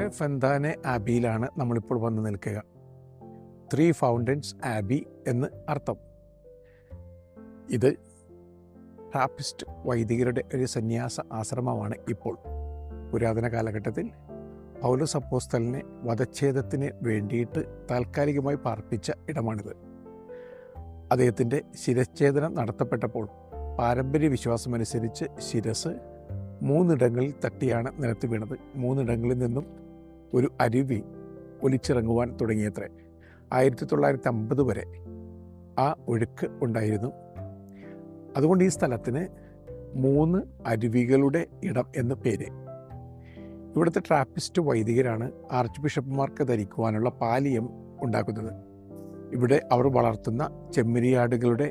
സുഹൃത്തുക്കളെ, ഫെന്താനെ ആബിയിലാണ് നമ്മളിപ്പോൾ വന്ന് നിൽക്കുക. 3 ഫൗണ്ടൻസ് ആബി എന്ന് അർത്ഥം. ഇത് ട്രാപ്പിസ്റ്റ് വൈദികരുടെ ഒരു സന്യാസ ആശ്രമമാണ്. ഇപ്പോൾ പുരാതന കാലഘട്ടത്തിൽ പൗലോസ് അപ്പോസ്തലനെ വധച്ഛേദത്തിന് വേണ്ടിയിട്ട് താൽക്കാലികമായി പാർപ്പിച്ച ഇടമാണിത്. അദ്ദേഹത്തിൻ്റെ ശിരച്ഛേദനം നടത്തപ്പെട്ടപ്പോൾ പാരമ്പര്യ വിശ്വാസമനുസരിച്ച് ശിരസ് 3 ഇടങ്ങളിൽ തട്ടിയാണ് നിലത്ത് വീണത്. 3 ഇടങ്ങളിൽ നിന്നും ഒരു അരുവി ഒലിച്ചിറങ്ങുവാൻ തുടങ്ങിയത്രേ. 1950 വരെ ആ ഒഴുക്ക് ഉണ്ടായിരുന്നു. അതുകൊണ്ട് ഈ സ്ഥലത്തിന് 3 അരുവികളുടെ ഇടം എന്ന് പേര്. ഇവിടുത്തെ ട്രാപ്പിസ്റ്റ് വൈദികരാണ് ആർച്ച് ബിഷപ്പുമാർക്ക് ധരിക്കുവാനുള്ള പാലിയം ഉണ്ടാക്കുന്നത്. ഇവിടെ അവർ വളർത്തുന്ന ചെമ്മരിയാടുകളുടെ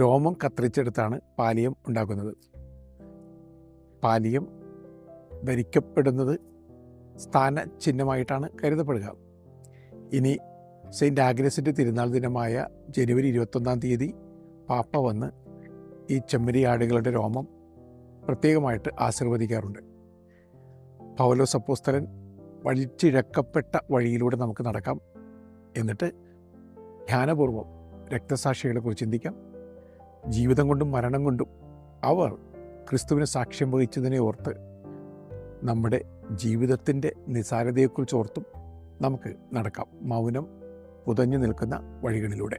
രോമം കത്തിരിച്ചെടുത്താണ് പാലിയം ഉണ്ടാക്കുന്നത്. പാലിയം ധരിക്കപ്പെടുന്നത് സ്ഥാന ചിഹ്നമായിട്ടാണ് കരുതപ്പെടുക. ഇനി സെയിൻറ്റ് ആഗ്നസിൻ്റെ തിരുനാൾ ദിനമായ ജനുവരി 21-ാം തീയതി പാപ്പ വന്ന് ഈ ചെമ്മരിയാടുകളുടെ രോമം പ്രത്യേകമായിട്ട് ആശീർവദിക്കാറുണ്ട്. പൗലോസ് അപ്പോസ്തലൻ വഴിച്ചിഴക്കപ്പെട്ട വഴിയിലൂടെ നമുക്ക് നടക്കാം. എന്നിട്ട് ധ്യാനപൂർവം രക്തസാക്ഷികളെക്കുറിച്ച് ചിന്തിക്കാം. ജീവിതം കൊണ്ടും മരണം കൊണ്ടും അവർ ക്രിസ്തുവിന് സാക്ഷ്യം വഹിച്ചതിനെ ഓർത്ത് നമ്മുടെ ജീവിതത്തിൻ്റെ നിസാരതയെക്കുറിച്ച് ഓർത്തും നമുക്ക് നടക്കാം, മൗനം പുതഞ്ഞു നിൽക്കുന്ന വഴികളിലൂടെ.